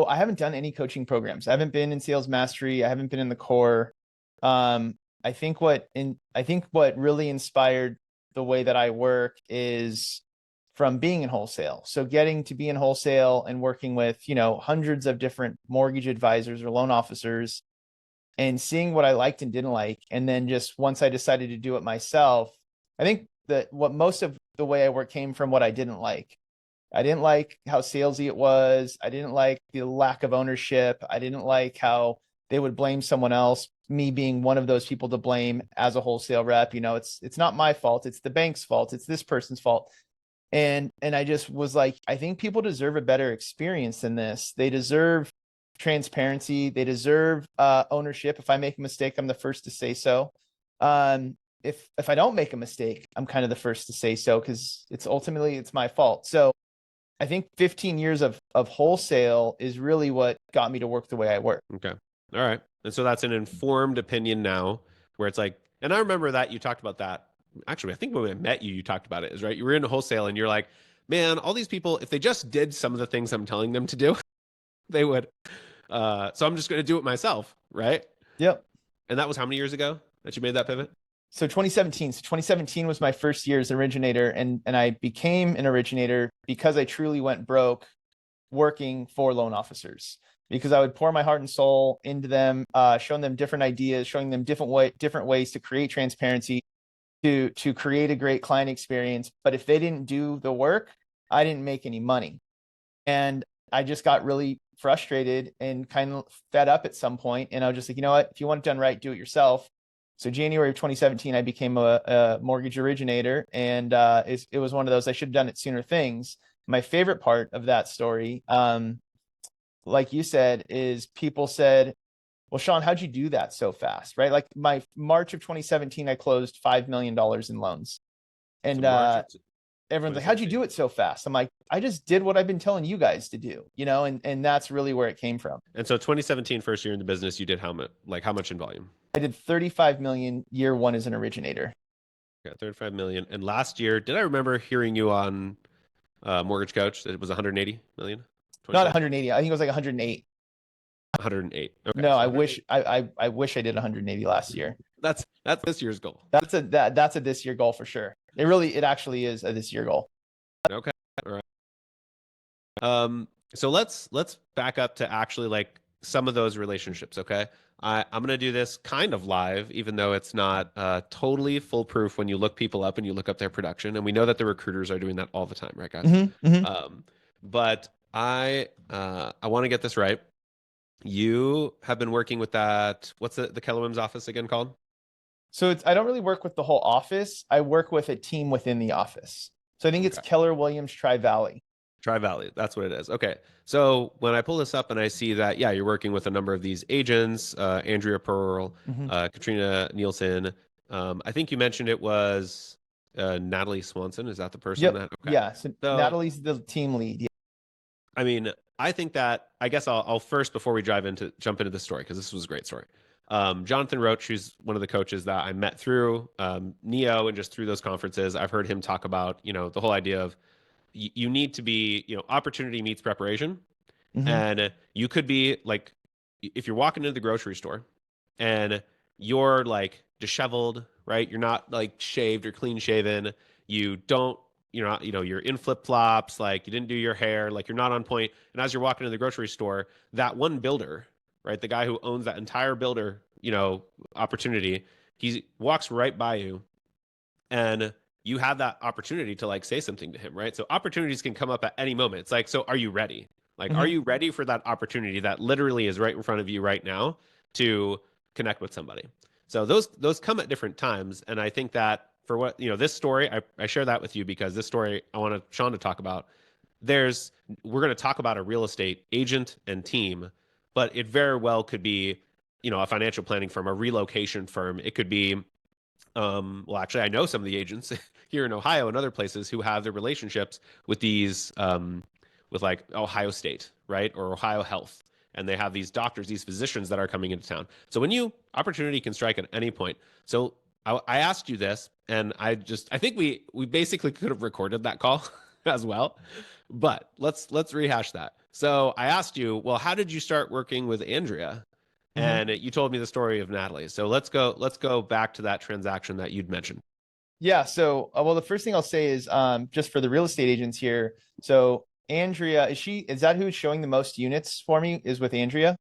I haven't done any coaching programs. I haven't been in sales mastery. I haven't been in the core. I think what really inspired the way that I work is from being in wholesale. So getting to be in wholesale and working with, hundreds of different mortgage advisors or loan officers and seeing what I liked and didn't like. And then just once I decided to do it myself, I think that what most of the way I work came from what I didn't like. I didn't like how salesy it was. I didn't like the lack of ownership. I didn't like how they would blame someone else, me being one of those people to blame as a wholesale rep. It's not my fault. It's the bank's fault. It's this person's fault. And I just was like, I think people deserve a better experience than this. They deserve transparency. They deserve ownership. If I make a mistake, I'm the first to say so. If I don't make a mistake, I'm kind of the first to say so, because it's my fault. So I think 15 years of wholesale is really what got me to work the way I work. Okay. All right. And so that's an informed opinion now, where it's like, and I remember that you talked about that. Actually, I think when I met you, you talked about it, is right. You were in wholesale and you're like, man, all these people, if they just did some of the things I'm telling them to do, they would. So I'm just going to do it myself. Right. Yep. And that was how many years ago that you made that pivot? So 2017. So 2017 was my first year as an originator, and I became an originator because I truly went broke working for loan officers, because I would pour my heart and soul into them, showing them different ideas, showing them different ways to create transparency, to create a great client experience. But if they didn't do the work, I didn't make any money. And I just got really frustrated and kind of fed up at some point. And I was just like, you know what, if you want it done right, do it yourself. So January of 2017, I became a mortgage originator, and it was one of those, I should have done it sooner things. My favorite part of that story, like you said, is people said, well, Sean, how'd you do that so fast? Right? Like my March of 2017, I closed $5 million in loans. And everyone's like, how'd you do it so fast? I'm like, I just did what I've been telling you guys to do, and that's really where it came from. And so 2017, first year in the business, you did how much in volume? I did 35 million year one as an originator. Yeah, 35 million. And last year, did I remember hearing you on Mortgage Coach that it was 180 million? Not 180. I think it was like 108. 108. Okay. No, so I wish I did 180 last year. That's this year's goal. That's a this year goal for sure. It actually is a this year goal. Okay. All right. So let's back up to actually like some of those relationships. Okay. I'm going to do this kind of live, even though it's not totally foolproof when you look people up and you look up their production. And we know that the recruiters are doing that all the time, right, guys? Mm-hmm, mm-hmm. But I want to get this right. You have been working with that. What's the Keller Williams office again called? So I don't really work with the whole office. I work with a team within the office. So I think it's Keller Williams Tri-Valley. Tri-Valley, that's what it is. Okay. So when I pull this up and I see that, yeah, you're working with a number of these agents, Andrea Pearl, Katrina Nielsen. I think you mentioned it was Natalie Swanson. Is that the person? Yep. Okay. Yeah. So Natalie's the team lead. Yeah. I mean, I think that, I guess I'll first, before we jump into the story, because this was a great story. Jonathan Roach, who's one of the coaches that I met through NEO and just through those conferences, I've heard him talk about, the whole idea of you need to be, opportunity meets preparation. And you could be like, if you're walking into the grocery store and you're like disheveled, right? You're not like shaved or clean shaven. You're not, you're in flip flops, like you didn't do your hair, like you're not on point. And as you're walking into the grocery store, that one builder, right? The guy who owns that entire builder, opportunity, he walks right by you and you have that opportunity to like say something to him, right? So opportunities can come up at any moment. It's like, so are you ready? Like, are you ready for that opportunity that literally is right in front of you right now to connect with somebody? So those come at different times. And I think that for what, this story, I share that with you because this story I want Sean to talk about. We're going to talk about a real estate agent and team, but it very well could be, a financial planning firm, a relocation firm. It could be, well, actually, I know some of the agents here in Ohio and other places who have their relationships with these, with like Ohio State, right? Or Ohio Health. And they have these doctors, these physicians that are coming into town. So opportunity can strike at any point. So I asked you this, and I think we basically could have recorded that call as well, but let's rehash that. So I asked you, well, how did you start working with Andrea? Mhm. And you told me the story of Natalie. So let's go back to that transaction that you'd mentioned. Yeah. So, well, the first thing I'll say is, just for the real estate agents here. So, Andrea, is that who's showing the most units for me? Is with Andrea?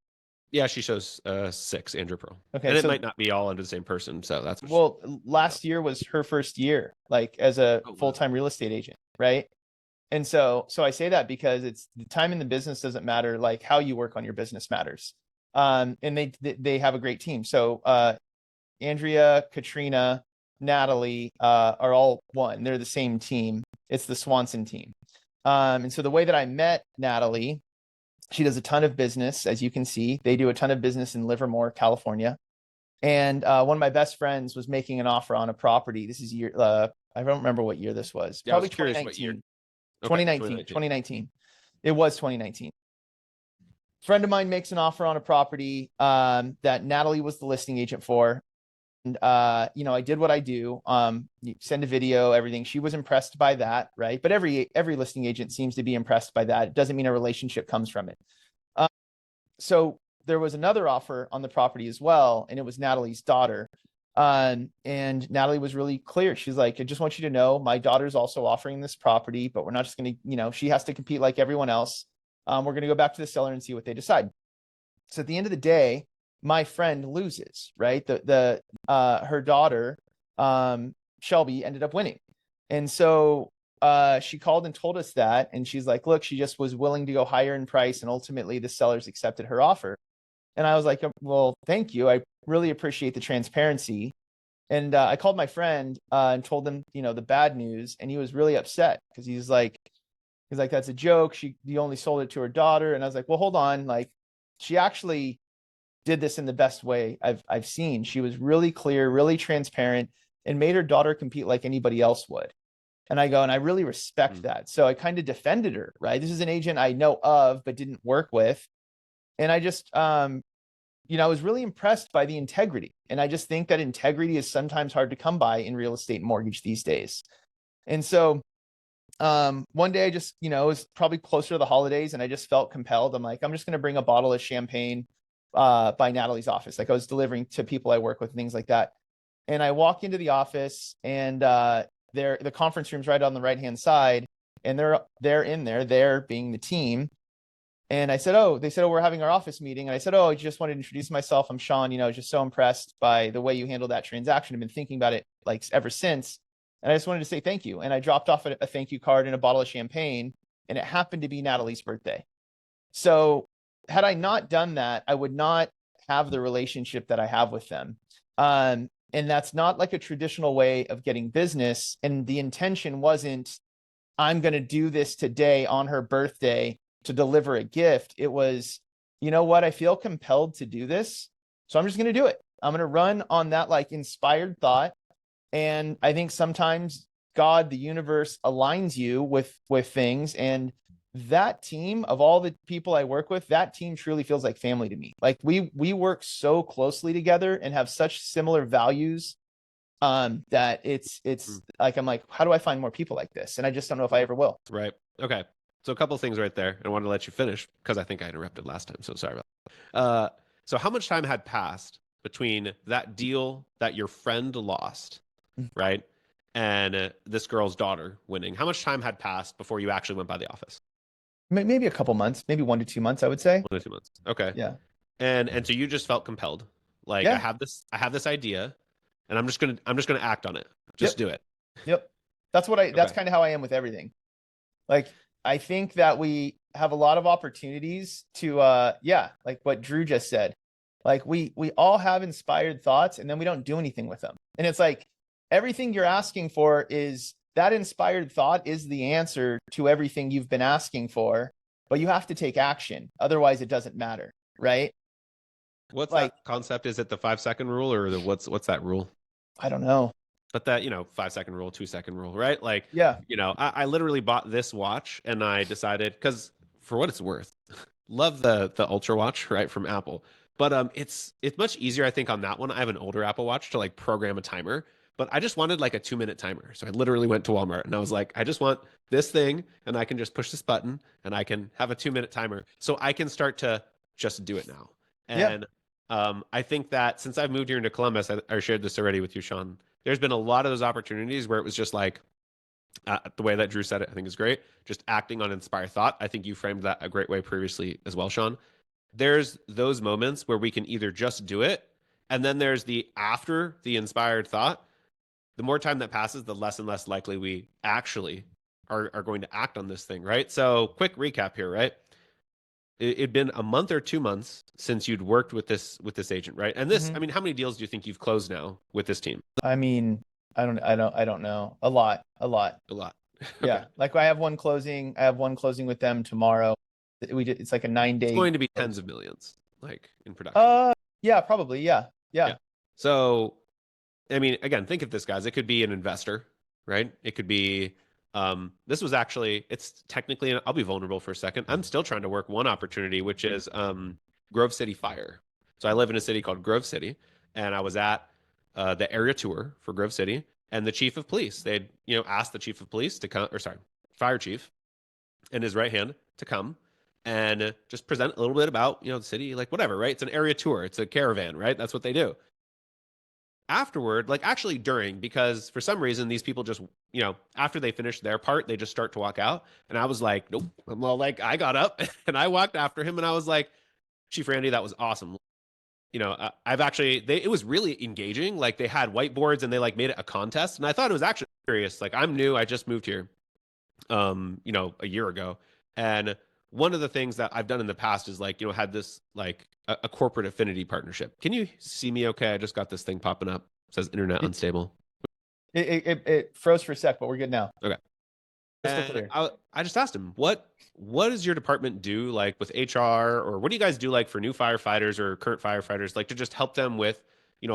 Yeah, she shows 6, Andrew Pearl. Okay. And it So, might not be all under the same person. So that's what well, last year was her first year, like as a oh, wow. full-time real estate agent, right? And so I say that because it's the time in the business doesn't matter, like how you work on your business matters. And they have a great team. So, Andrea, Katrina, Natalie, are all one. They're the same team. It's the Swanson team. And so the way that I met Natalie, she does a ton of business, as you can see. They do a ton of business in Livermore, California. And one of my best friends was making an offer on a property. This is year, I don't remember what year this was. Yeah, I was Probably curious what year. 2019. Okay, 2019. 2019. It was 2019. Friend of mine makes an offer on a property that Natalie was the listing agent for. And I did what I do. You send a video, everything. She was impressed by that, right? But every listing agent seems to be impressed by that. It doesn't mean a relationship comes from it. So there was another offer on the property as well, and it was Natalie's daughter. And Natalie was really clear. She's like, I just want you to know my daughter's also offering this property, but we're not just going to, she has to compete like everyone else. We're going to go back to the seller and see what they decide. So at the end of the day, my friend loses, right? Her daughter, Shelby, ended up winning. And so she called and told us that. And she's like, look, she just was willing to go higher in price. And ultimately the sellers accepted her offer. And I was like, well, thank you. I really appreciate the transparency. And I called my friend and told him, the bad news. And he was really upset because he's like, that's a joke. He only sold it to her daughter. And I was like, well, hold on. Like, she actually did this in the best way I've seen. She was really clear, really transparent, and made her daughter compete like anybody else would. And I really respect that. So I kind of defended her, right? This is an agent I know of, but didn't work with. And I just, I was really impressed by the integrity. And I just think that integrity is sometimes hard to come by in real estate mortgage these days. And so one day I just, it was probably closer to the holidays and I just felt compelled. I'm like, I'm just going to bring a bottle of champagne by Natalie's office. Like I was delivering to people I work with, things like that. And I walk into the office and the conference room's right on the right-hand side. And they're in there, they're being the team. And I said, they said, we're having our office meeting. And I said, I just wanted to introduce myself. I'm Sean, just so impressed by the way you handled that transaction. I've been thinking about it like ever since. And I just wanted to say thank you. And I dropped off a thank you card and a bottle of champagne. And it happened to be Natalie's birthday. So had I not done that, I would not have the relationship that I have with them. And that's not like a traditional way of getting business. And the intention wasn't, I'm going to do this today on her birthday to deliver a gift. It was, you know what? I feel compelled to do this. So I'm just going to do it. I'm going to run on that like inspired thought. And I think sometimes God, the universe aligns you with things. And that team of all the people I work with, that team truly feels like family to me. Like we work so closely together and have such similar values that it's like, I'm like, how do I find more people like this? And I just don't know if I ever will. Right. Okay. So a couple of things right there. I wanted to let you finish because I think I interrupted last time. So sorry about that. So how much time had passed between that deal that your friend lost, right, and this girl's daughter winning? How much time had passed before you actually went by the office? Maybe a couple months, maybe 1 to 2 months, I would say. 1 to 2 months. Okay. Yeah. And so you just felt compelled. Like Yeah. I have this idea and I'm just gonna act on it. Just do it. Yep. That's that's kind of how I am with everything. Like, I think that we have a lot of opportunities to, like what Drew just said. Like we all have inspired thoughts and then we don't do anything with them. And it's like, everything you're asking for is that inspired thought is the answer to everything you've been asking for, but you have to take action. Otherwise it doesn't matter. Right. What's like, that concept? Is it the 5-second rule or what's that rule? I don't know. But that, 5-second rule, 2-second rule, right? Like, yeah, I literally bought this watch and I decided, because for what it's worth, love the Ultra watch, right, from Apple. But it's much easier, I think, on that one. I have an older Apple Watch to like program a timer. but I just wanted like a 2-minute timer. So I literally went to Walmart and I was like, I just want this thing and I can just push this button and I can have a 2-minute timer. So I can start to just do it now. Yeah. And I think that since I've moved here into Columbus, I shared this already with you, Sean. There's been a lot of those opportunities where it was just like, the way that Drew said it, I think is great. Just acting on inspired thought. I think you framed that a great way previously as well, Sean. There's those moments where we can either just do it, and then there's the after the inspired thought. The more time that passes, the less and less likely we actually are going to act on this thing, right? So, quick recap here, right? It'd been a month or 2 months since you'd worked with this agent, right? And this, I mean, how many deals do you think you've closed now with this team? I mean, I don't know. A lot. A lot. Yeah. Okay. Like I have one closing with them tomorrow. It's like a 9-day. It's going to be tens of millions, like in production. Yeah, probably. Yeah. So, I mean, again, think of this, guys. It could be an investor, right? It could be, this was actually, it's technically, I'll be vulnerable for a second. I'm still trying to work one opportunity, which is Grove City Fire. So I live in a city called Grove City, and I was at the area tour for Grove City, and the chief of police, they'd, asked the chief of police to come, or sorry, fire chief and his right hand to come and just present a little bit about, the city, like whatever, right? It's an area tour. It's a caravan, right? That's what they do. Afterward, like actually during, because for some reason, these people just, after they finish their part, they just start to walk out. And I was like, nope. I'm all like, I got up and I walked after him and I was like, Chief Randy, that was awesome. I've actually, it was really engaging. Like they had whiteboards and they like made it a contest. And I thought it was actually serious. Like I'm new. I just moved here, a year ago. And one of the things that I've done in the past is like, had this like a corporate affinity partnership. Can you see me okay? I just got this thing popping up. It says internet unstable. It froze for a sec, but we're good now. Okay. I just asked him, what does your department do like with HR, or what do you guys do like for new firefighters or current firefighters, like to just help them with,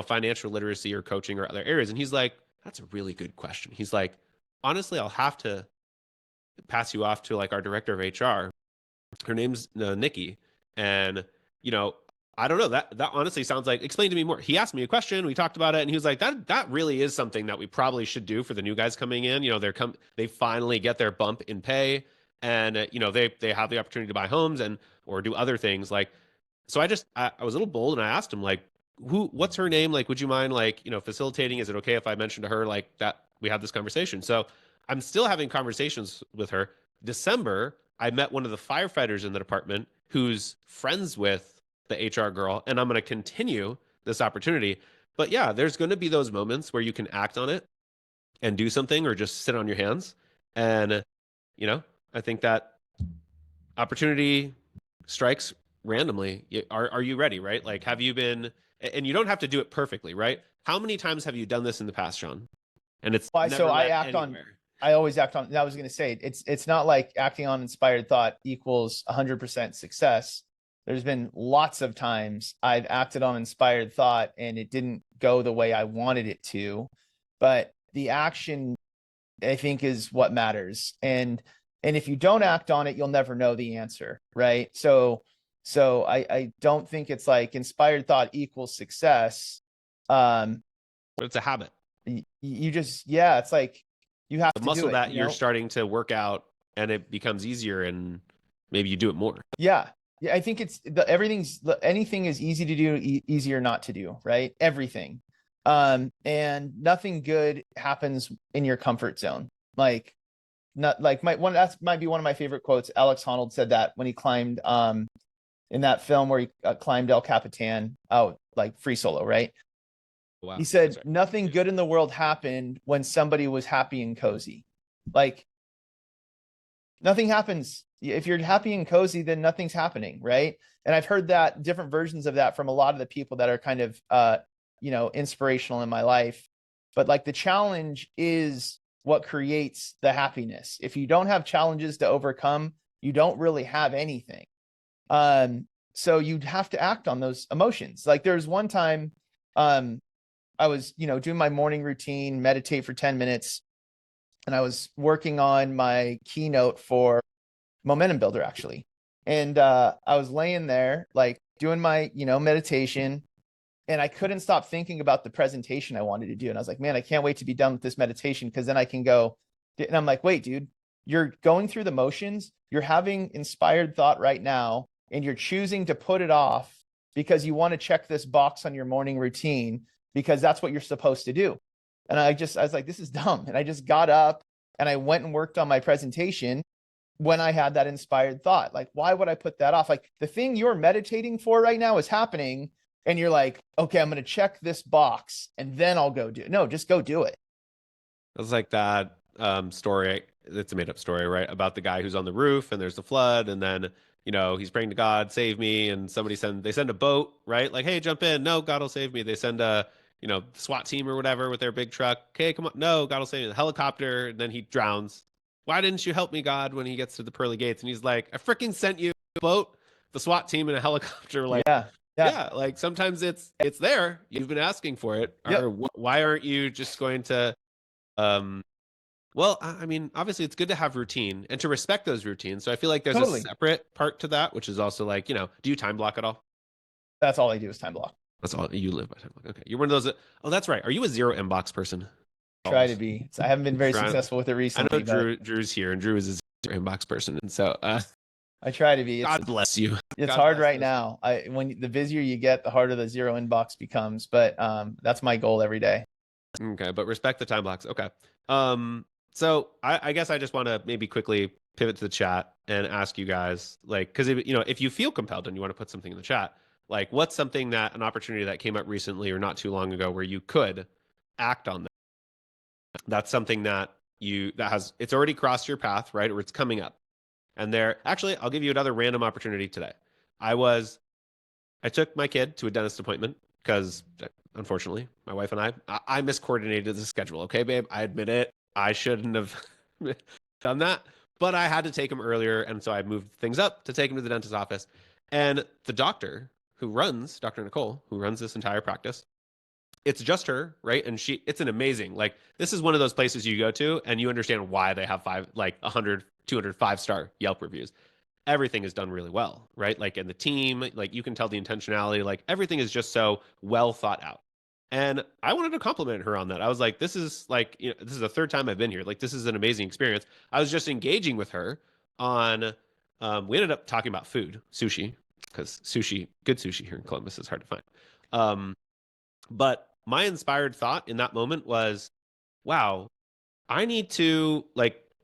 financial literacy or coaching or other areas? And he's like, that's a really good question. He's like, honestly, I'll have to pass you off to like our director of HR. Her name's Nikki. And, I don't know, that honestly sounds like, explain to me more. He asked me a question, we talked about it, and he was like, that really is something that we probably should do for the new guys coming in. They finally get their bump in pay, and they have the opportunity to buy homes or do other things. Like, so I was a little bold and I asked him like, what's her name? Like, would you mind like, facilitating? Is it okay if I mention to her like that we had this conversation? So I'm still having conversations with her. December, I met one of the firefighters in the department who's friends with the HR girl, and I'm going to continue this opportunity. But yeah, there's going to be those moments where you can act on it and do something or just sit on your hands. And, I think that opportunity strikes randomly. Are you ready, right? Like, have you been, and you don't have to do it perfectly, right? How many times have you done this in the past, Sean? And it's so I always act on, I was going to say, it's not like acting on inspired thought equals 100% success. There's been lots of times I've acted on inspired thought and it didn't go the way I wanted it to, but the action, I think, is what matters. And if you don't act on it, you'll never know the answer, right? So I don't think it's like inspired thought equals success. But it's a habit. You just, it's like you have the to muscle do it, that you're starting to work out, and it becomes easier, and maybe you do it more. Yeah, I think anything is easy to do, easier not to do, right? Everything. And nothing good happens in your comfort zone. Like, not like that might be one of my favorite quotes. Alex Honnold said that when he climbed in that film where he climbed El Capitan out, like free solo, right? Wow. He said, nothing good in the world happened when somebody was happy and cozy. Like, nothing happens. If you're happy and cozy, then nothing's happening, right? And I've heard that, different versions of that from a lot of the people that are kind of, inspirational in my life. But like the challenge is what creates the happiness. If you don't have challenges to overcome, you don't really have anything. So you'd have to act on those emotions. Like there's one time, I was, doing my morning routine, meditate for 10 minutes. And I was working on my keynote for Momentum Builder, actually. And I was laying there, like doing my, meditation. And I couldn't stop thinking about the presentation I wanted to do. And I was like, man, I can't wait to be done with this meditation, because then I can go. And I'm like, wait, dude, you're going through the motions. You're having inspired thought right now, and you're choosing to put it off because you want to check this box on your morning routine, because that's what you're supposed to do. And I was like, this is dumb. And I just got up and I went and worked on my presentation when I had that inspired thought. Like, why would I put that off? Like, the thing you're meditating for right now is happening, and you're like, okay, I'm going to check this box and then I'll go do it. No, just go do it. It's like that story. It's a made up story, right? About the guy who's on the roof and there's the flood, and then he's praying to God, save me, and they send a boat, right? Like, hey, jump in. No, God will save me. They send a SWAT team or whatever with their big truck. Okay, come on. No, God will save me. The helicopter, and then he drowns. Why didn't you help me, God, when he gets to the pearly gates? And he's like, I freaking sent you a boat, the SWAT team, and a helicopter. Like, yeah, like sometimes it's there. You've been asking for it. Yep. Or why aren't you just going to well, I mean, obviously it's good to have routine and to respect those routines. So I feel like there's Totally. a separate part to that, which is also like, do you time block at all? That's all I do is time block. That's all you live by time block. Okay. You're one of those oh, that's right. Are you a zero inbox person? Try to be. So I haven't been very successful with it recently. I know Drew's here, and Drew is a zero inbox person. And so I try to be. God bless you. It's God hard bless right us. now. When the busier you get, the harder the zero inbox becomes. But that's my goal every day. Okay, but respect the time blocks. Okay. So I guess I just want to maybe quickly pivot to the chat and ask you guys, like, because if you feel compelled and you want to put something in the chat, like, what's an opportunity that came up recently or not too long ago where you could act on that? That's something that it's already crossed your path, right? Or it's coming up. And actually, I'll give you another random opportunity today. I took my kid to a dentist appointment because, unfortunately, my wife and I miscoordinated the schedule. Okay, babe, I admit it. I shouldn't have done that, but I had to take him earlier. And so I moved things up to take him to the dentist's office. And the doctor Dr. Nicole, who runs this entire practice, it's just her, right? And it's an amazing, like, this is one of those places you go to and you understand why they have 100, 200, 5-star Yelp reviews. Everything is done really well, right? Like, in the team, like, you can tell the intentionality, like, everything is just so well thought out. And I wanted to compliment her on that. I was like, this is the third time I've been here. Like, this is an amazing experience. I was just engaging with her on, we ended up talking about food, sushi, because good sushi here in Columbus is hard to find. But my inspired thought in that moment was, wow, I need to,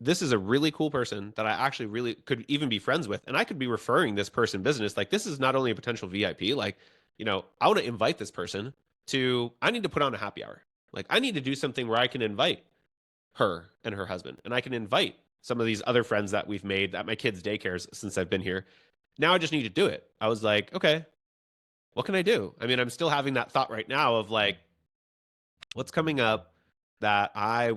this is a really cool person that I actually really could even be friends with. And I could be referring this person business. Like, this is not only a potential VIP, I want to invite this person I need to put on a happy hour. Like, I need to do something where I can invite her and her husband, and I can invite some of these other friends that we've made at my kids' daycares since I've been here. Now I just need to do it. I was like, okay, what can I do? I mean, I'm still having that thought right now of like, what's coming up that I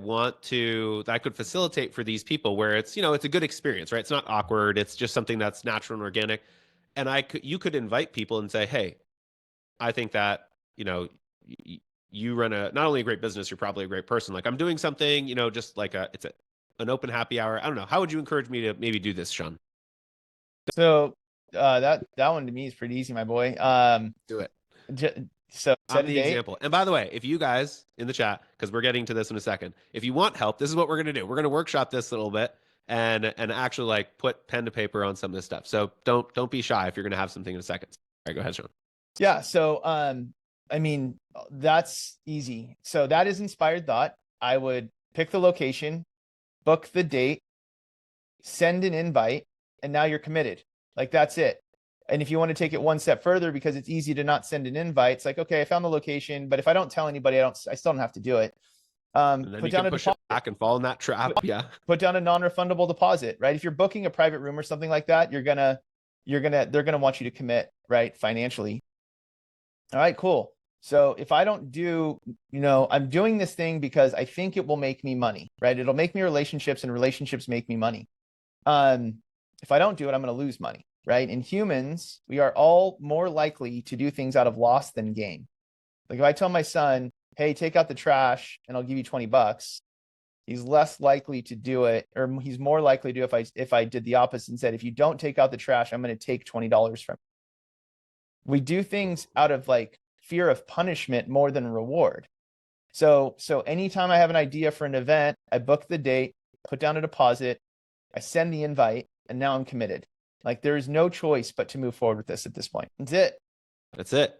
could facilitate for these people where it's, it's a good experience, right? It's not awkward. It's just something that's natural and organic. And you could invite people and say, hey, I think that, you run not only a great business, you're probably a great person. Like, I'm doing something, just like it's an open happy hour. I don't know. How would you encourage me to maybe do this, Sean? So that one to me is pretty easy, my boy. Do it. So set the example. And by the way, if you guys in the chat, because we're getting to this in a second, if you want help, this is what we're going to do. We're going to workshop this a little bit and actually like put pen to paper on some of this stuff. So don't be shy if you're going to have something in a second. All right, go ahead, Sean. Yeah. So, I mean, that's easy. So that is inspired thought. I would pick the location, book the date, send an invite, and now you're committed. Like, that's it. And if you want to take it one step further, because it's easy to not send an invite, it's like, okay, I found the location, but if I don't tell anybody, I still don't have to do it. And then put down a deposit back and fall in that trap. Yeah. Put down a non-refundable deposit, right? If you're booking a private room or something like that, they're gonna want you to commit, right? Financially. All right, cool. So if I don't do, I'm doing this thing because I think it will make me money, right? It'll make me relationships, and relationships make me money. If I don't do it, I'm going to lose money, right? In humans, we are all more likely to do things out of loss than gain. Like, if I tell my son, hey, take out the trash and I'll give you $20, he's less likely to do it, or he's more likely to do if I did the opposite and said, if you don't take out the trash, I'm going to take $20 from you. We do things out of like fear of punishment more than reward. So anytime I have an idea for an event, I book the date, put down a deposit, I send the invite, and now I'm committed. Like there is no choice but to move forward with this at this point. That's it. That's it.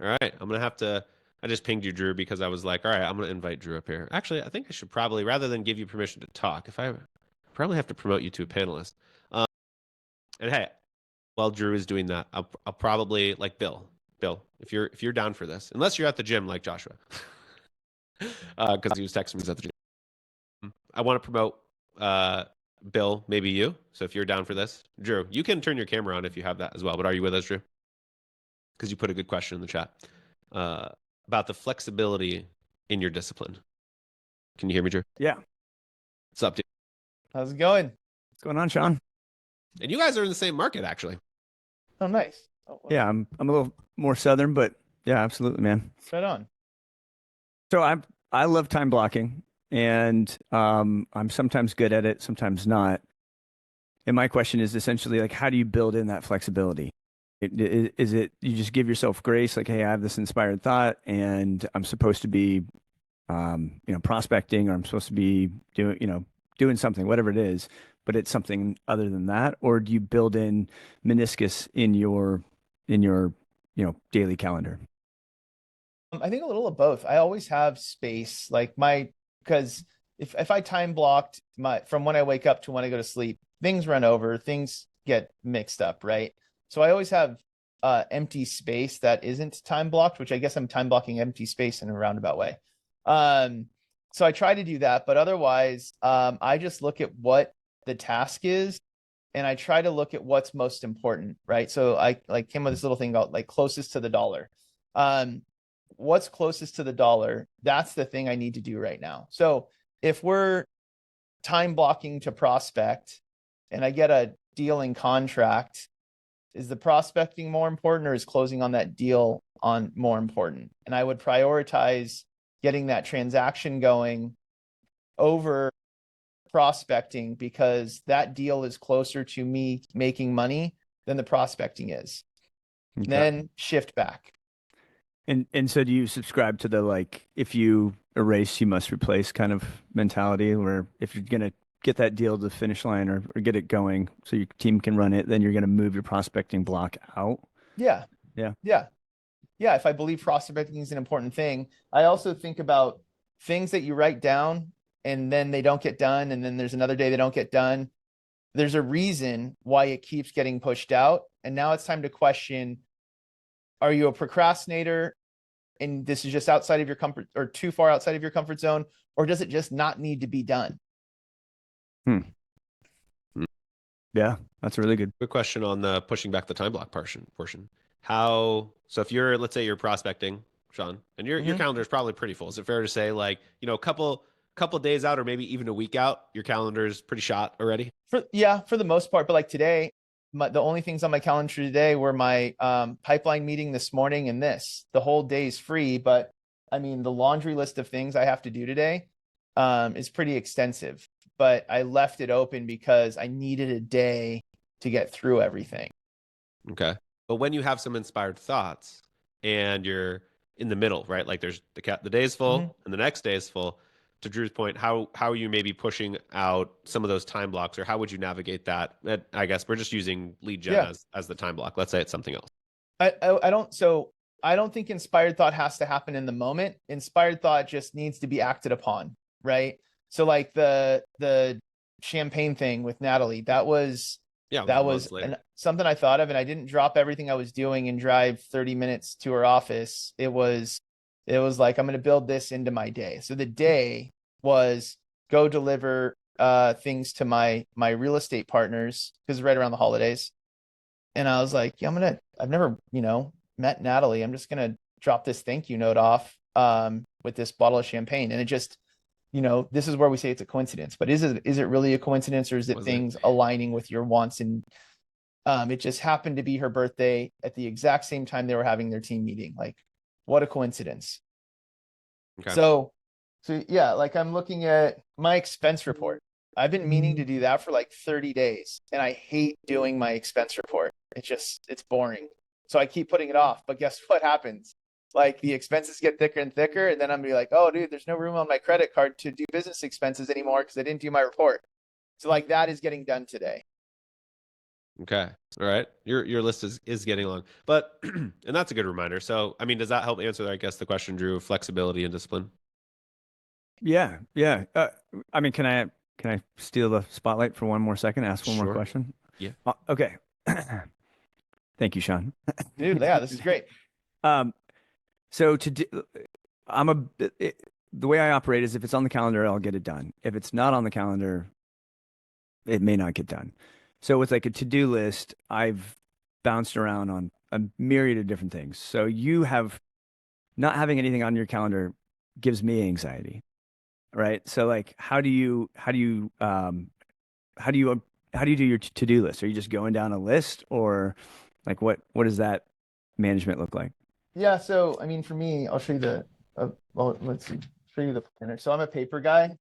All right. I'm going to have to, I just pinged you, Drew, because I was like, all right, I'm going to invite Drew up here. Actually, I think I should probably, rather than give you permission to talk, if I probably have to promote you to a panelist. And hey, while Drew is doing that, I'll probably like Bill, if you're down for this, unless you're at the gym like Joshua, because he was texting me he's at the gym. I want to promote Bill, maybe you. So if you're down for this, Drew, you can turn your camera on if you have that as well. But are you with us, Drew? Because you put a good question in the chat about the flexibility in your discipline. Can you hear me, Drew? Yeah. What's up, dude? How's it going? What's going on, Sean? And you guys are in the same market, actually. Oh, nice. Oh, Yeah, I'm a little more southern, but yeah, absolutely, man. right on. So I love time blocking, and I'm sometimes good at it, sometimes not. And my question is essentially like, how do you build in that flexibility? Is it you just give yourself grace, like, hey, I have this inspired thought, and I'm supposed to be, prospecting, or I'm supposed to be doing something, whatever it is, but it's something other than that, or do you build in meniscus in your daily calendar? I think a little of both. I always have space, like because if I time blocked from when I wake up to when I go to sleep, things run over, things get mixed up, right? So I always have empty space that isn't time blocked, which I guess I'm time blocking empty space in a roundabout way. So I try to do that, but otherwise, I just look at what the task is, and I try to look at what's most important, right? So I like came with this little thing about like closest to the dollar. What's closest to the dollar? That's the thing I need to do right now. So if we're time blocking to prospect and I get a deal in contract, is the prospecting more important or is closing on that deal on more important? And I would prioritize getting that transaction going over prospecting because that deal is closer to me making money than the prospecting is. Okay. Then shift back. And so do you subscribe to the like, if you erase, you must replace kind of mentality, where if you're going to get that deal to the finish line or get it going so your team can run it, then you're going to move your prospecting block out? Yeah. Yeah. Yeah. Yeah. If I believe prospecting is an important thing, I also think about things that you write down and then they don't get done. And then there's another day they don't get done. There's a reason why it keeps getting pushed out. And now it's time to question, are you a procrastinator and this is just outside of your comfort or too far outside of your comfort zone? Or does it just not need to be done? Yeah, that's a really good. Quick question on the pushing back the time block portion. So if you're, let's say you're prospecting, Sean, and your calendar is probably pretty full. Is it fair to say like, a couple days out or maybe even a week out, your calendar is pretty shot already? For the most part. But like today, the only things on my calendar today were my pipeline meeting this morning and this. The whole day is free, but I mean, the laundry list of things I have to do today is pretty extensive. But I left it open because I needed a day to get through everything. Okay. But when you have some inspired thoughts and you're in the middle, right? Like there's the day is full and the next day is full. To Drew's point, how are you maybe pushing out some of those time blocks, or how would you navigate that? I guess we're just using lead gen as the time block. Let's say it's something else. I don't think inspired thought has to happen in the moment. Inspired thought just needs to be acted upon, right? So like the champagne thing with Natalie, that was something I thought of, and I didn't drop everything I was doing and drive 30 minutes to her office. It was like, I'm going to build this into my day. So the day was go deliver things to my real estate partners because it's right around the holidays. And I was like, yeah, I've never, met Natalie. I'm just going to drop this thank you note off with this bottle of champagne. And it just, this is where we say it's a coincidence, but is it really a coincidence, or is it things aligning with your wants? And it just happened to be her birthday at the exact same time they were having their team meeting. Like, what a coincidence. Okay. So yeah, like I'm looking at my expense report. I've been meaning to do that for like 30 days and I hate doing my expense report. It's boring. So I keep putting it off, but guess what happens? like the expenses get thicker and thicker. And then I'm gonna be like, oh dude, there's no room on my credit card to do business expenses anymore because I didn't do my report. So like that is getting done today. Okay. All right. Your list is getting long. But and that's a good reminder. So I mean, does that help answer, I guess, the question, Drew, of flexibility and discipline? Yeah. I mean, can I steal the spotlight for one more second? Ask one more Sure. question. Yeah. Okay. Thank you, Sean. Dude, yeah, this is great. So to do, the way I operate is if it's on the calendar, I'll get it done. If it's not on the calendar, it may not get done. So with like a to-do list, I've bounced around on a myriad of different things. So not having anything on your calendar gives me anxiety, right? So like, how do you do your to-do list? Are you just going down a list, or like what does that management look like? Yeah, so I mean, for me, I'll show you let's see, show you the planner. So I'm a paper guy.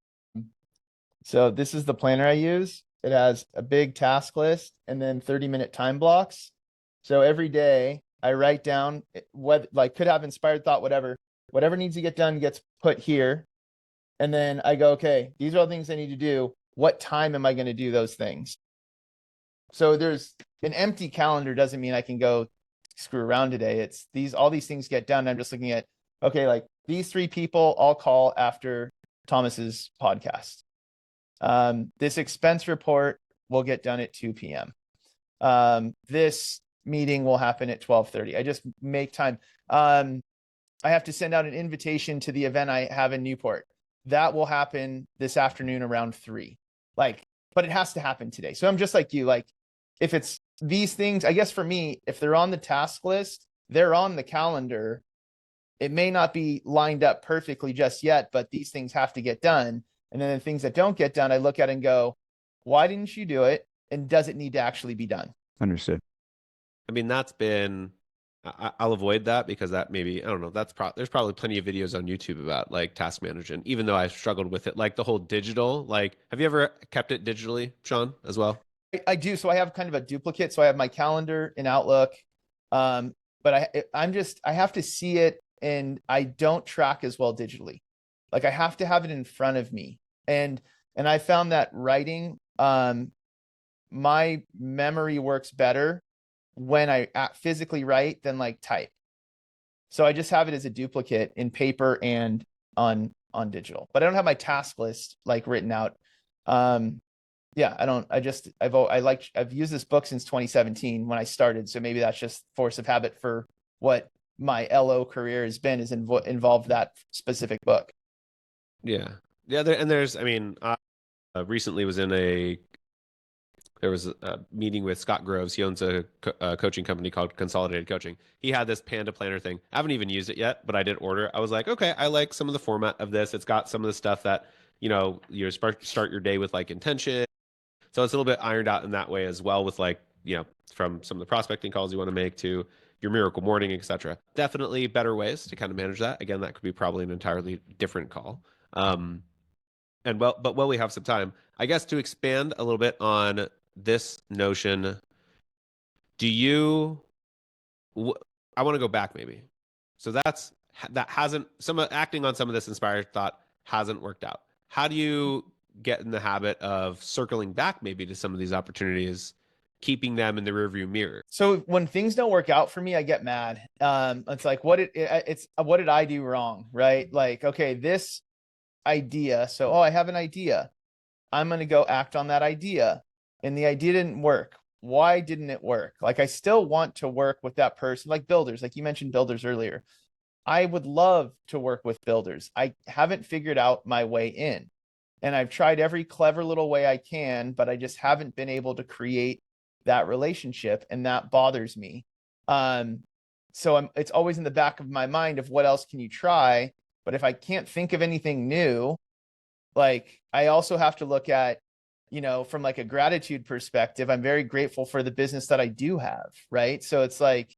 So this is the planner I use. It has a big task list and then 30-minute time blocks. So every day I write down what like could have inspired thought, whatever needs to get done gets put here. And then I go, okay, these are all the things I need to do. What time am I going to do those things? So there's an empty calendar doesn't mean I can go screw around today. It's all these things get done. I'm just looking at, okay, like these 3 people I'll call after Thomas's podcast. This expense report will get done at 2 p.m. This meeting will happen at 12:30. I just make time. I have to send out an invitation to the event I have in Newport. That will happen this afternoon around 3. Like, but it has to happen today. So I'm just like you, like if it's these things, I guess for me, if they're on the task list, they're on the calendar. It may not be lined up perfectly just yet, but these things have to get done. And then the things that don't get done, I look at and go, why didn't you do it? And does it need to actually be done? Understood. I mean, I'll avoid that because that maybe, I don't know, there's probably plenty of videos on YouTube about like task management, even though I've struggled with it. Like the whole digital, like, have you ever kept it digitally, Sean, as well? I do. So I have kind of a duplicate. So I have my calendar in Outlook. But I have to see it, and I don't track as well digitally. Like I have to have it in front of me. And I found that writing, my memory works better when I physically write than like type. So I just have it as a duplicate in paper and on digital, but I don't have my task list like written out. Yeah, I've used this book since 2017 when I started. So maybe that's just force of habit for what my LO career has been, is involved that specific book. Yeah. Yeah. I mean, I recently there was a meeting with Scott Groves. He owns a coaching company called Consolidated Coaching. He had this Panda Planner thing. I haven't even used it yet, but I did order. I was like, okay, I like some of the format of this. It's got some of the stuff that, you start your day with like intention. So it's a little bit ironed out in that way as well, with like, from some of the prospecting calls you want to make to your miracle morning, etc. Definitely better ways to kind of manage that. Again, that could be probably an entirely different call. But while we have some time, I guess to expand a little bit on this notion, I want to go back maybe. So that hasn't, acting on some of this inspired thought hasn't worked out. How do you get in the habit of circling back maybe to some of these opportunities, keeping them in the rearview mirror? So when things don't work out for me, I get mad. It's like, what did I do wrong? Right? Like, okay, this idea. So, I have an idea. I'm going to go act on that idea. And the idea didn't work. Why didn't it work? Like, I still want to work with that person, like builders, like you mentioned builders earlier. I would love to work with builders. I haven't figured out my way in, and I've tried every clever little way I can, but I just haven't been able to create that relationship. And that bothers me. So it's always in the back of my mind of what else can you try? But if I can't think of anything new, like I also have to look at, from like a gratitude perspective, I'm very grateful for the business that I do have. Right. So it's like,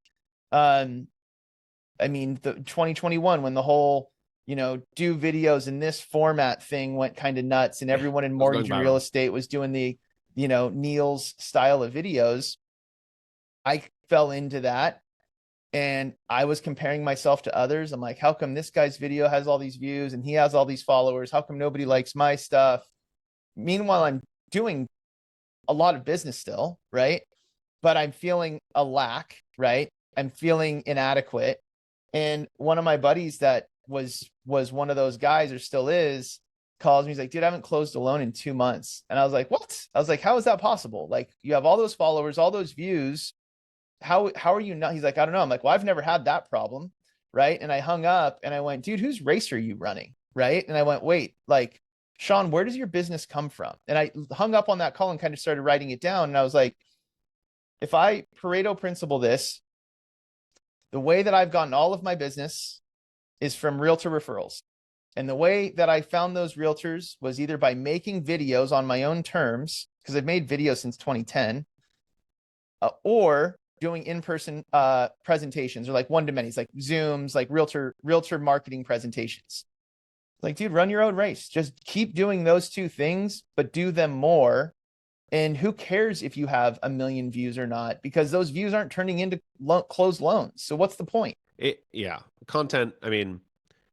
I mean, the 2021, when the whole, do videos in this format thing went kind of nuts, and everyone in mortgage and real estate was doing the, Neil's style of videos. I fell into that. And I was comparing myself to others. I'm like, how come this guy's video has all these views and he has all these followers? How come nobody likes my stuff? Meanwhile, I'm doing a lot of business still, right? But I'm feeling a lack, right? I'm feeling inadequate. And one of my buddies that was one of those guys, or still is, calls me. He's like, dude, I haven't closed a loan in 2 months. And I was like, what? I was like, how is that possible? Like, you have all those followers, all those views. How are you not? He's like, I don't know. I'm like, well, I've never had that problem. Right. And I hung up and I went, dude, whose race are you running? Right. And I went, wait, like, Sean, where does your business come from? And I hung up on that call and kind of started writing it down. And I was like, if I Pareto principle this, the way that I've gotten all of my business is from realtor referrals. And the way that I found those realtors was either by making videos on my own terms, because I've made videos since 2010, or doing in-person presentations, or like one-to-manys, like Zooms, like realtor marketing presentations. Like, dude, run your own race. Just keep doing those two things, but do them more. And who cares if you have 1 million views or not, because those views aren't turning into closed loans. So what's the point? Yeah. Content. I mean,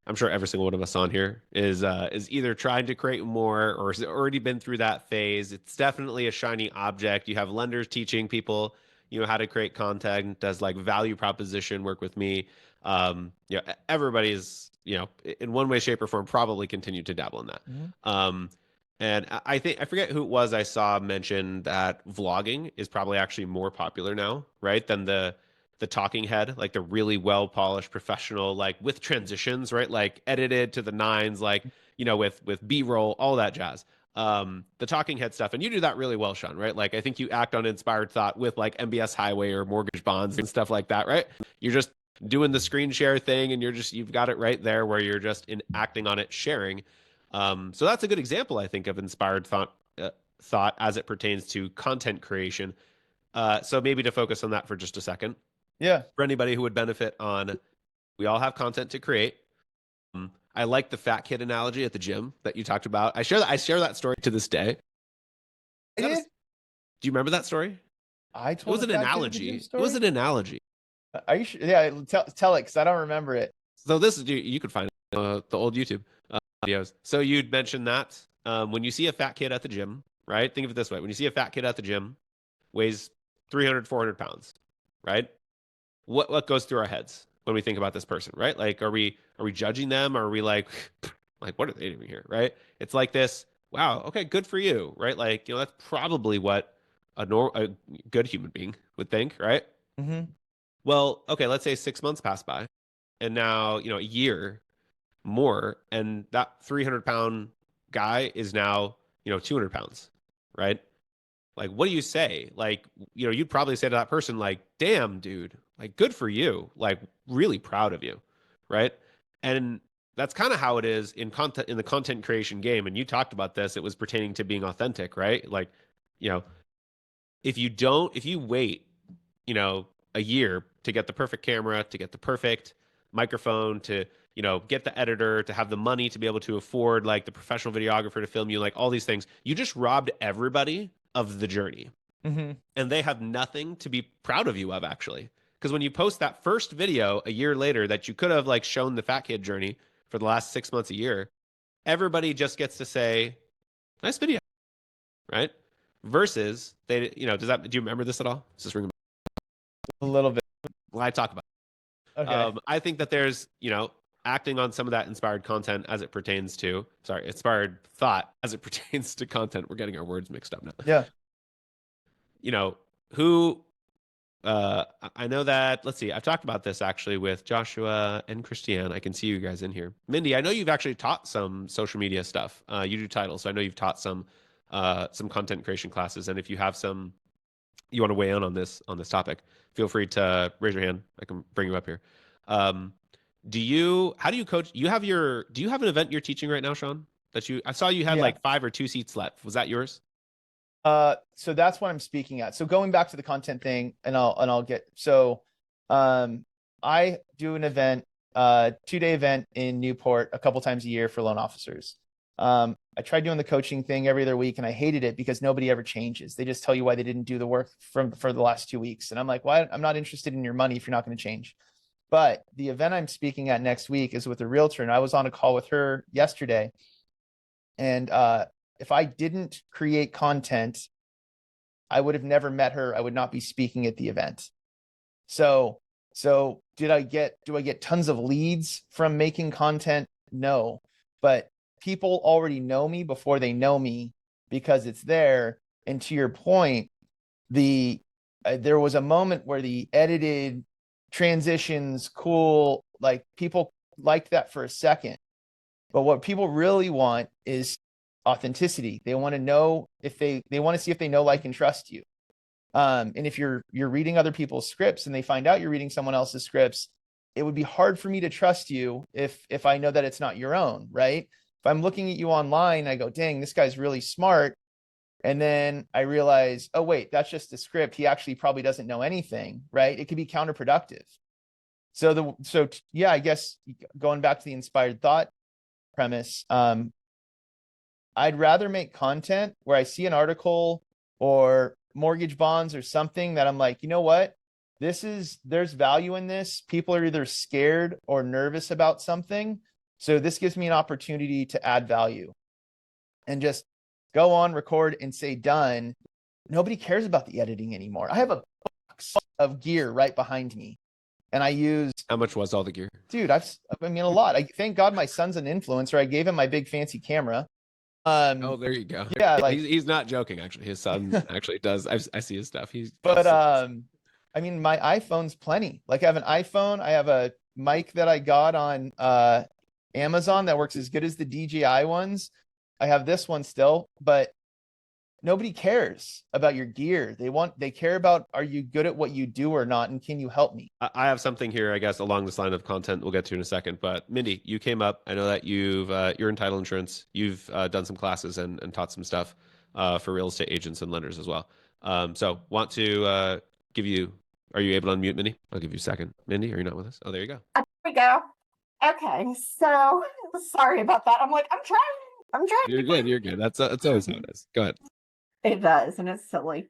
I'm sure every single one of us on here is either trying to create more or has already been through that phase. It's definitely a shiny object. You have lenders teaching people, how to create content, does like value proposition work with me. Everybody's, in one way, shape, or form, probably continue to dabble in that. Mm-hmm. And I forget who it was I saw mention that vlogging is probably actually more popular now, right? Than the talking head, like the really well polished professional, like with transitions, right? Like edited to the nines, like, with B-roll, all that jazz. The talking head stuff. And you do that really well, Sean, right? Like, I think you act on inspired thought with like MBS Highway or mortgage bonds and stuff like that, right? You're just doing the screen share thing and you've got it right there where you're just acting on it, sharing. So that's a good example, I think, of inspired thought as it pertains to content creation. So maybe to focus on that for just a second. Yeah. For anybody who would benefit on, we all have content to create. I like the fat kid analogy at the gym that you talked about. I share that story to this day. Do you remember that story? I It told was an analogy. It was an analogy. Are you sure? Yeah, tell it, because I don't remember it. So this is, you could find the old YouTube videos. So you'd mentioned that when you see a fat kid at the gym, right? Think of it this way. When you see a fat kid at the gym, weighs 300, 400 pounds, right? What goes through our heads when we think about this person, right? Like, are we judging them? Or are we like what are they doing here, right? It's like this, wow, okay, good for you, right? Like, that's probably what a good human being would think, right? Mm-hmm. Well, okay, let's say 6 months pass by, and now, a year more, and that 300-pound guy is now, 200 pounds, right? Like, what do you say? Like, you'd probably say to that person, like, damn, dude, like, good for you. Like, really proud of you. Right. And that's kind of how it is in the content creation game. And you talked about this, it was pertaining to being authentic, right? Like, if you wait, a year to get the perfect camera, to get the perfect microphone, to, get the editor, to have the money to be able to afford like the professional videographer to film you, like all these things, you just robbed everybody of the journey. Mm-hmm. And they have nothing to be proud of you of, actually. Because when you post that first video a year later that you could have like shown the fat kid journey for the last 6 months, a year, everybody just gets to say, nice video, right? Versus they, do you remember this at all? Does this ring A little bit. well, I talk about it. Okay. I think that there's, acting on some of that inspired content as it pertains to, inspired thought as it pertains to content. We're getting our words mixed up now. Yeah. Who, I know that, let's see, I've talked about this actually with Joshua and Christiane. I can see you guys in here. Mindy, I know you've actually taught some social media stuff. You do titles, so I know you've taught some content creation classes. And if you have you want to weigh in on this topic, feel free to raise your hand. I can bring you up here. How do you coach? Do you have an event you're teaching right now, Sean? I saw you had like 5 or 2 seats left. Was that yours? So that's what I'm speaking at. So going back to the content thing, and I'll get, so, I do an event, 2-day event in Newport a couple times a year for loan officers. I tried doing the coaching thing every other week and I hated it because nobody ever changes. They just tell you why they didn't do the work for the last 2 weeks. And I'm like, why? I'm not interested in your money if you're not going to change. But the event I'm speaking at next week is with a realtor, and I was on a call with her yesterday. And if I didn't create content, I would have never met her. I would not be speaking at the event. So do I get tons of leads from making content? No, but people already know me before they know me because it's there. And to your point, there was a moment where the edited transitions, cool, like people liked that for a second. But what people really want is authenticity. They want to know if they want to see if they know, like, and trust you. And if you're reading other people's scripts and they find out you're reading someone else's scripts, it would be hard for me to trust you if I know that it's not your own, right? If I'm looking at you online, I go, dang, this guy's really smart. And then I realize, oh, wait, that's just a script. He actually probably doesn't know anything, right? It could be counterproductive. So yeah, I guess going back to the inspired thought premise, I'd rather make content where I see an article or mortgage bonds or something that I'm like, you know what? There's value in this. People are either scared or nervous about something. So this gives me an opportunity to add value and just go on, record, and say done. Nobody cares about the editing anymore. I have a box of gear right behind me. And I use, How much was all the gear? dude, a lot. Thank God my son's an influencer. I gave him my big fancy camera. Oh, there you go. Yeah, like he's not joking. Actually, his son actually does. I see his stuff. But I mean, my iPhone's plenty. Like, I have an iPhone. I have a mic that I got on Amazon that works as good as the DJI ones. I have this one still, but nobody cares about your gear. They care about, are you good at what you do or not, and can you help me? I have something here, I guess, along this line of content we'll get to in a second. But Mindy, you came up. I know that you're in title insurance. You've done some classes and taught some stuff for real estate agents and lenders as well. So want to give you. Are you able to unmute, Mindy? I'll give you a second. Mindy, are you not with us? Oh, there you go. There we go. Okay, so sorry about that. I'm trying. You're good. You're good. That's always how it is. Go ahead. It does, and it's silly.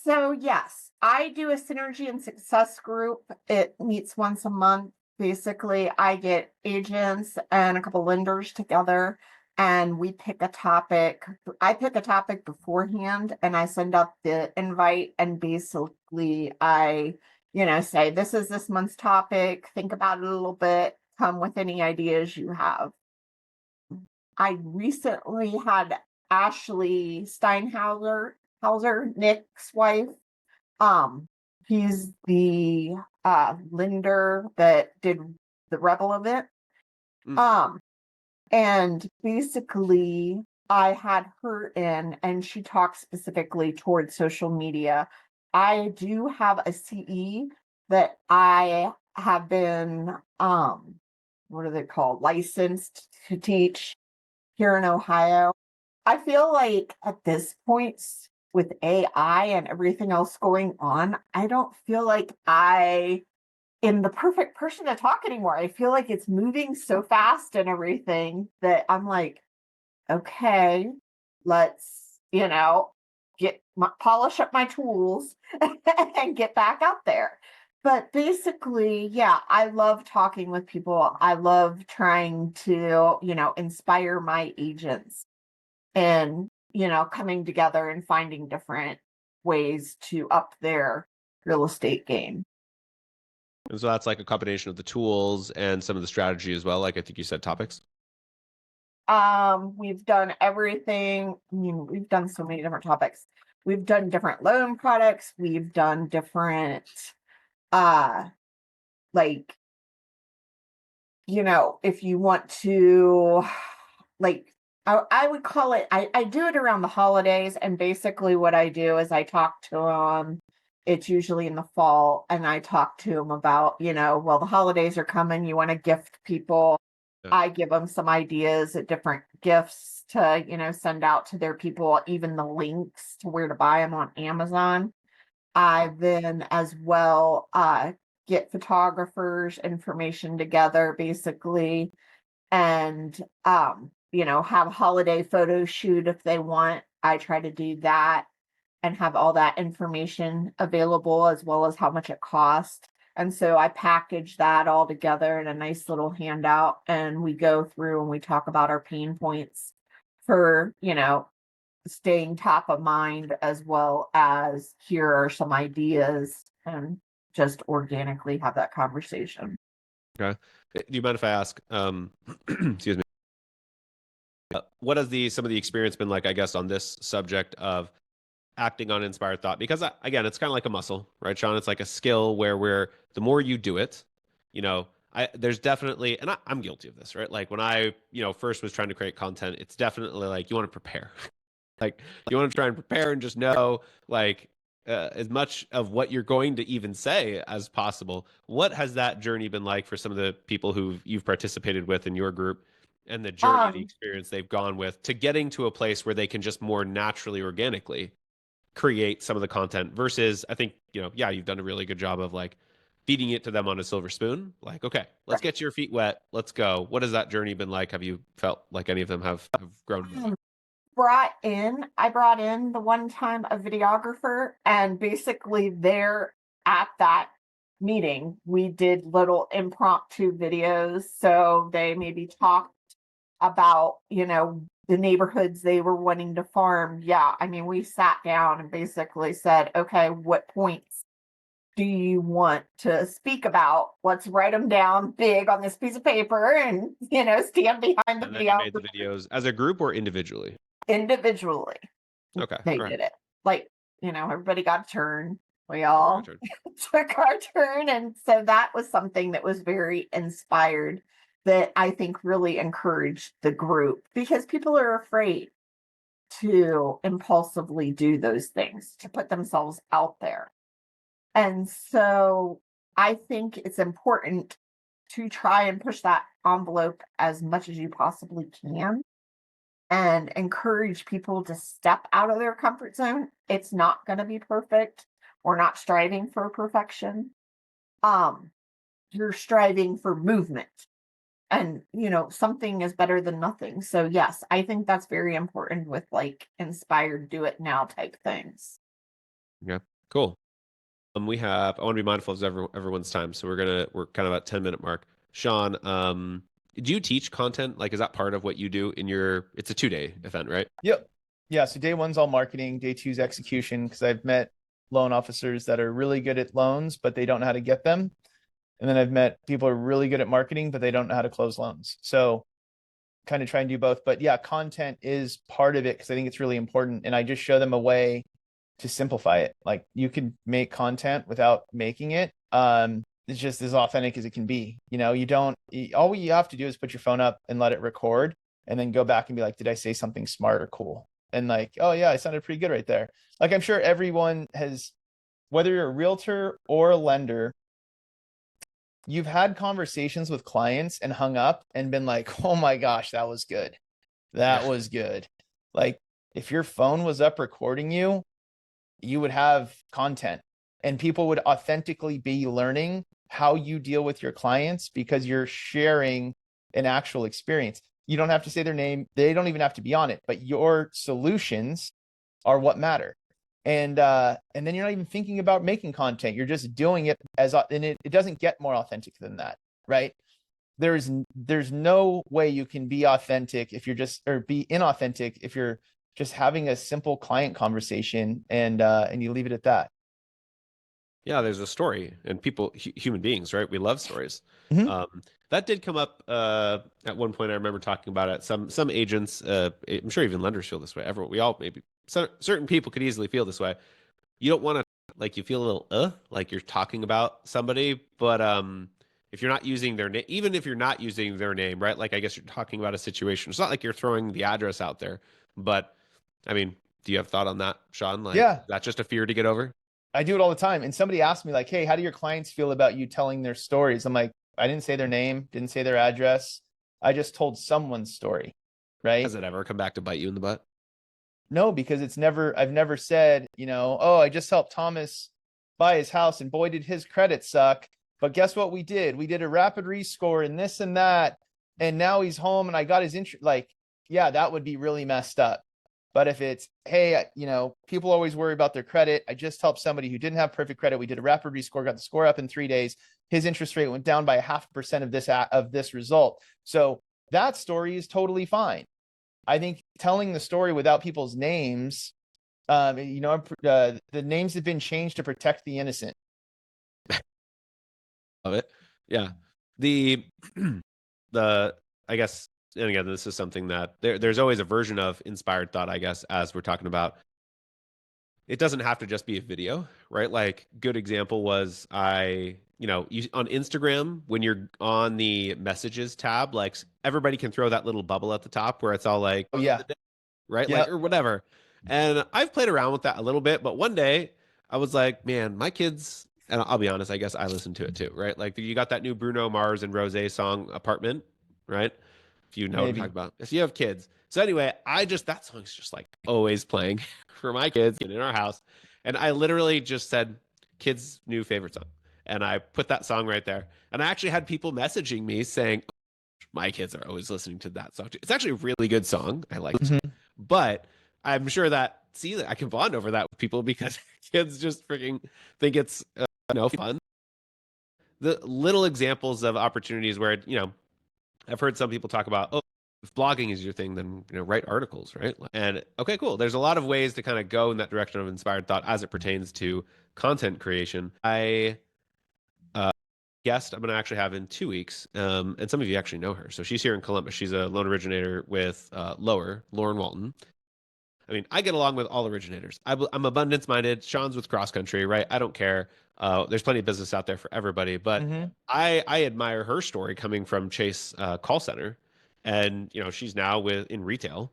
So yes, I do a synergy and success group. It meets once a month. Basically, I get agents and a couple lenders together, and we pick a topic. I pick a topic beforehand, and I send out the invite, and basically I, say, this is this month's topic. Think about it a little bit. Come with any ideas you have. I recently had Ashley Steinhauser, Nick's wife. He's the lender that did the Rebel event. And basically I had her in, and she talked specifically towards social media. I do have a CE that I have been what are they called? Licensed to teach here in Ohio. I feel like at this point with AI and everything else going on, I don't feel like I am the perfect person to talk anymore. I feel like it's moving so fast and everything that I'm like, okay, let's, polish up my tools and get back out there. But basically, yeah, I love talking with people. I love trying to, inspire my agents and, coming together and finding different ways to up their real estate game. And so that's like a combination of the tools and some of the strategy as well. Like I think you said topics. We've done everything. I mean, we've done so many different topics. We've done different loan products. We've done different, if you want to, I would call it, I do it around the holidays. And basically what I do is I talk to them. It's usually in the fall. And I talk to them about, well, the holidays are coming. You want to gift people. Yeah. I give them some ideas of different gifts to, send out to their people, even the links to where to buy them on Amazon. I then as well get photographers' information together, basically, and have a holiday photo shoot if they want. I try to do that and have all that information available as well as how much it costs. And so I package that all together in a nice little handout, and we go through and we talk about our pain points for, staying top of mind, as well as here are some ideas, and just organically have that conversation. Okay. Do you mind if I ask, excuse me, what has some of the experience been like, I guess, on this subject of acting on inspired thought? Because again, it's kind of like a muscle, right, Sean? It's like a skill where the more you do it, there's definitely, and I'm guilty of this, right? Like when I, first was trying to create content, it's definitely like you want to prepare. Like you want to try and prepare and just know like as much of what you're going to even say as possible. What has that journey been like for some of the people you've participated with in your group, and the journey, the experience they've gone with to getting to a place where they can just more naturally, organically create some of the content versus, I think, you've done a really good job of like feeding it to them on a silver spoon. Like, okay, let's get your feet wet. Let's go. What has that journey been like? Have you felt like any of them have grown? I brought in the one time a videographer, and basically there at that meeting, we did little impromptu videos. So they maybe talked about, the neighborhoods they were wanting to farm. Yeah. I mean, we sat down and basically said, okay, what points do you want to speak about? Let's write them down big on this piece of paper and, stand behind the And then video. you made the videos as a group or individually? Individually. Okay. They did it. Like, everybody got a turn. We all took our turn. And so that was something that was very inspired, that I think really encouraged the group, because people are afraid to impulsively do those things, to put themselves out there. And so I think it's important to try and push that envelope as much as you possibly can and encourage people to step out of their comfort zone. It's not going to be perfect. We're not striving for perfection. You're striving for movement. And, something is better than nothing. So yes, I think that's very important with like inspired do it now type things. Yeah, cool. I want to be mindful of everyone's time. So we're kind of at 10-minute mark. Sean, do you teach content? Like, is that part of what you do it's a 2-day event, right? Yep. Yeah. So day one's all marketing. Day two's execution, because I've met loan officers that are really good at loans, but they don't know how to get them. And then I've met people who are really good at marketing, but they don't know how to close loans. So kind of try and do both. But yeah, content is part of it, because I think it's really important. And I just show them a way to simplify it. Like, you can make content without making it. It's just as authentic as it can be. All you have to do is put your phone up and let it record, and then go back and be like, did I say something smart or cool? And like, oh yeah, I sounded pretty good right there. Like, I'm sure everyone has, whether you're a realtor or a lender, you've had conversations with clients and hung up and been like, oh my gosh, that was good. That was good. Like, if your phone was up recording you, you would have content, and people would authentically be learning how you deal with your clients, because you're sharing an actual experience. You don't have to say their name. They don't even have to be on it, but your solutions are what matter. And then you're not even thinking about making content. You're just doing it and it doesn't get more authentic than that, right? There's no way you can be authentic if you're or be inauthentic if you're just having a simple client conversation and you leave it at that. Yeah, there's a story, and people, human beings, right? We love stories. Mm-hmm. That did come up at one point. I remember talking about it. Some agents, I'm sure even lenders feel this way. We all maybe certain people could easily feel this way. You don't want to, like, you feel a little like you're talking about somebody, but if you're not using their name, even if you're not using their name, right? Like, I guess you're talking about a situation. It's not like you're throwing the address out there, but I mean, do you have thought on that, Sean? Like, yeah, that's just a fear to get over. I do it all the time. And somebody asked me like, hey, how do your clients feel about you telling their stories? I'm like, I didn't say their name, didn't say their address. I just told someone's story, right? Has it ever come back to bite you in the butt? No, because I've never said, oh, I just helped Thomas buy his house and boy, did his credit suck. But guess what we did? We did a rapid rescore and this and that. And now he's home and I got his interest. Like, yeah, that would be really messed up. But if it's, hey, people always worry about their credit. I just helped somebody who didn't have perfect credit. We did a rapid rescore, got the score up in 3 days. His interest rate went down by 0.5% of this result. So that story is totally fine. I think telling the story without people's names, the names have been changed to protect the innocent. Love it. Yeah. The I guess, and again, this is something that there's always a version of inspired thought, I guess, as we're talking about. It doesn't have to just be a video, right? Like, good example was on Instagram, when you're on the messages tab, like everybody can throw that little bubble at the top where it's all like, Oh yeah, right? Yep. Like, or whatever. And I've played around with that a little bit, but one day I was like, man, my kids, and I'll be honest, I guess I listened to it too, right? Like, you got that new Bruno Mars and Rose song, Apartment, right? If you know what I'm Maybe. talking about. If you have kids. So anyway, that song's just like always playing for my kids in our house. And I literally just said, kids' new favorite song. And I put that song right there. And I actually had people messaging me saying, my kids are always listening to that song too. It's actually a really good song. I like it. Mhm. But I'm sure that I can bond over that with people because kids just freaking think it's fun. The little examples of opportunities where I've heard some people talk about, oh, if blogging is your thing, then write articles, right? And okay, cool. There's a lot of ways to kind of go in that direction of inspired thought as it pertains to content creation. I guest I'm going to actually have in 2 weeks, and some of you actually know her. So she's here in Columbus. She's a loan originator with Lauren Walton. I mean, I get along with all originators. I'm abundance minded. Sean's with cross country, right? I don't care. There's plenty of business out there for everybody, but Mhm. I admire her story coming from Chase call center, and she's now in retail,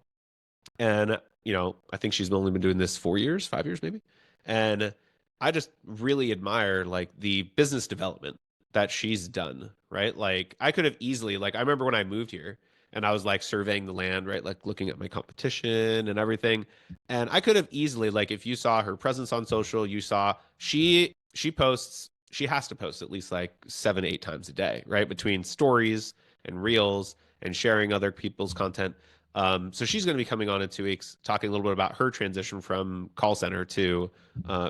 and I think she's only been doing this 4 years, 5 years maybe, and I just really admire like the business development that she's done, right? Like, I could have easily, like, I remember when I moved here and I was like surveying the land, right? Like looking at my competition and everything. And I could have easily, like, if you saw her presence on social, you saw she has to post at least like 7, 8 times a day, right? Between stories and reels and sharing other people's content. So she's going to be coming on in 2 weeks, talking a little bit about her transition from call center to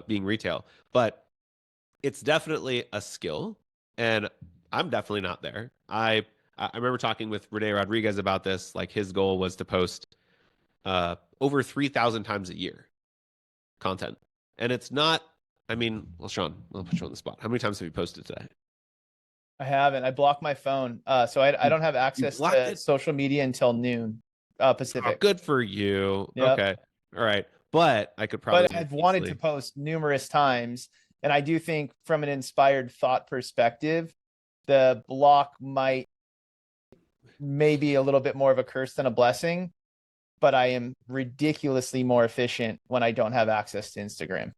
being retail. But it's definitely a skill, and I'm definitely not there. I remember talking with Rene Rodriguez about this. Like, his goal was to post over 3,000 times a year content, and it's not. I mean, well, Sean, I'll put you on the spot. How many times have you posted today? I haven't. I blocked my phone, so I don't have access blocked to it? social media until noon Oh, Pacific. good for you. Yep. Okay, all right. But I could probably. But I've wanted to post numerous times, and I do think from an inspired thought perspective, the block might maybe a little bit more of a curse than a blessing, but I am ridiculously more efficient when I don't have access to Instagram.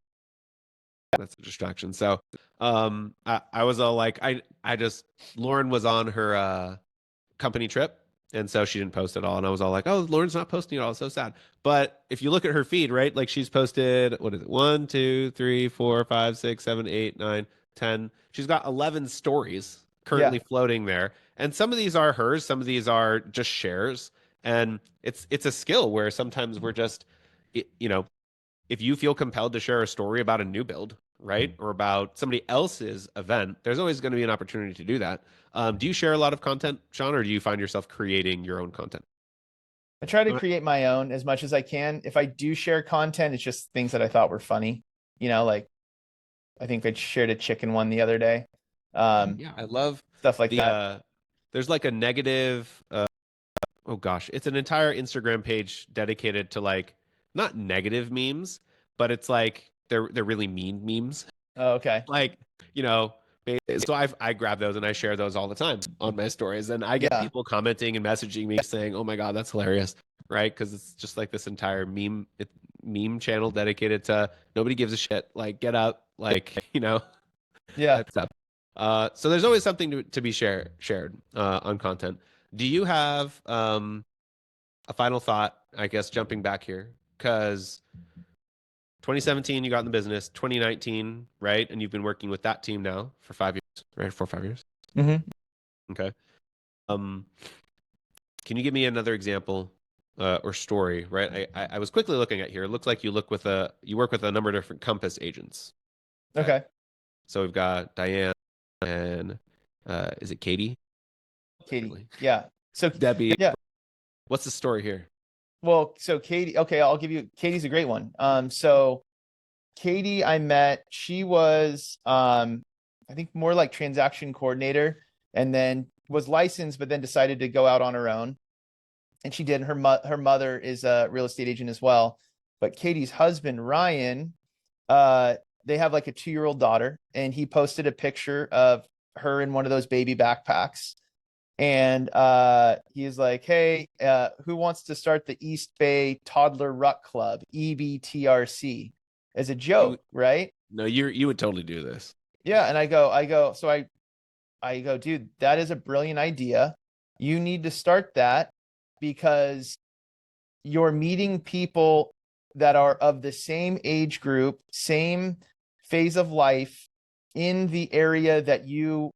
That's a distraction. So I was all like, I just, Lauren was on her company trip, and so she didn't post at all, and I was all like, oh, Lauren's not posting at all, it's so sad. But if you look at her feed, right, like, she's posted, what is it, 1 2 3 4 5 6 7 8 9 10, she's got 11 stories currently floating there, and some of these are hers, some of these are just shares. And it's a skill where sometimes we're just, if you feel compelled to share a story about a new build, right, or about somebody else's event, there's always going to be an opportunity to do that. Do you share a lot of content, Sean, or do you find yourself creating your own content? I try to create my own as much as I can. If I do share content, it's just things that I thought were funny. Like, I think I shared a chicken one the other day. Yeah, I love stuff like that. There's like a negative, oh gosh, it's an entire Instagram page dedicated to, like, not negative memes, but it's like they're really mean memes. Oh, okay. Like, so I grab those and I share those all the time on my stories, and I get people commenting and messaging me saying, "Oh my God, that's hilarious!" Right? Because it's just like this entire meme channel dedicated to nobody gives a shit. Like, get up, like, Yeah. that stuff. So there's always something to be shared on content. Do you have a final thought? I guess jumping back here, because 2017 you got in the business, 2019, right? And you've been working with that team now for 5 years, right? 4 or 5 years. Mm-hmm. Okay. Can you give me another example or story, right? I was quickly looking at here. It looks like you work with a number of different Compass agents. Okay. So we've got Diane and is it Katie? Katie. Yeah. So Debbie. yeah. What's the story here? Well, so Katie, okay, I'll give you Katie's a great one. So Katie, I met, she was I think more like transaction coordinator, and then was licensed, but then decided to go out on her own. And she did. Her mother is a real estate agent as well. But Katie's husband, Ryan, they have like a 2-year-old daughter, and he posted a picture of her in one of those baby backpacks. And he's like, hey, who wants to start the East Bay Toddler Ruck Club, EBTRC, as a joke, right? No, you would totally do this. Yeah. And I go, so I go, dude, that is a brilliant idea. You need to start that because you're meeting people that are of the same age group, same phase of life in the area that you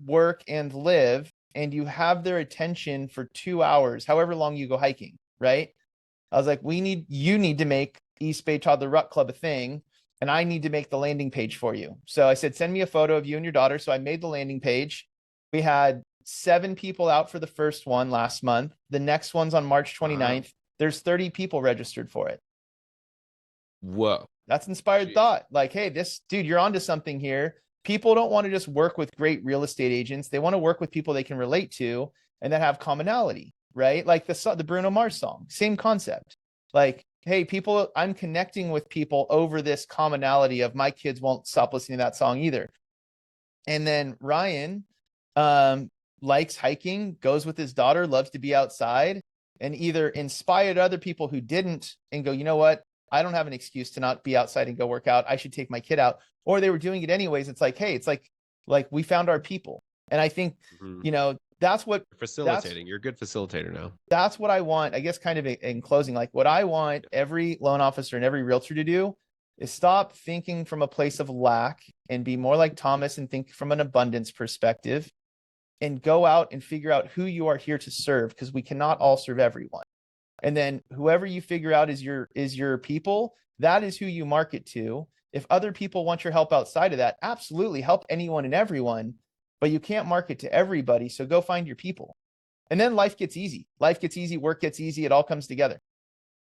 work and live, and you have their attention for 2 hours, however long you go hiking, right? I was like, you need to make East Bay Toddler Ruck Club a thing, and I need to make the landing page for you. So I said, send me a photo of you and your daughter. So I made the landing page. We had 7 people out for the first one last month. The next one's on March 29th. Wow. There's 30 people registered for it. Whoa. That's inspired thought. Like, hey, this dude, you're onto something here. People don't want to just work with great real estate agents. They want to work with people they can relate to and that have commonality, right? Like the Bruno Mars song, same concept. Like, hey, people, I'm connecting with people over this commonality of my kids won't stop listening to that song either. And then Ryan likes hiking, goes with his daughter, loves to be outside, and either inspired other people who didn't and go, you know what? I don't have an excuse to not be outside and go work out. I should take my kid out. Or they were doing it anyways. It's like, hey, it's like we found our people. And I think, that's what facilitating. You're a good facilitator now. That's what I want. I guess kind of in closing, like what I want every loan officer and every realtor to do is stop thinking from a place of lack and be more like Thomas and think from an abundance perspective and go out and figure out who you are here to serve, because we cannot all serve everyone. And then whoever you figure out is your people, that is who you market to. If other people want your help outside of that, absolutely help anyone and everyone, but you can't market to everybody. So go find your people. And then life gets easy. Life gets easy, work gets easy. It all comes together.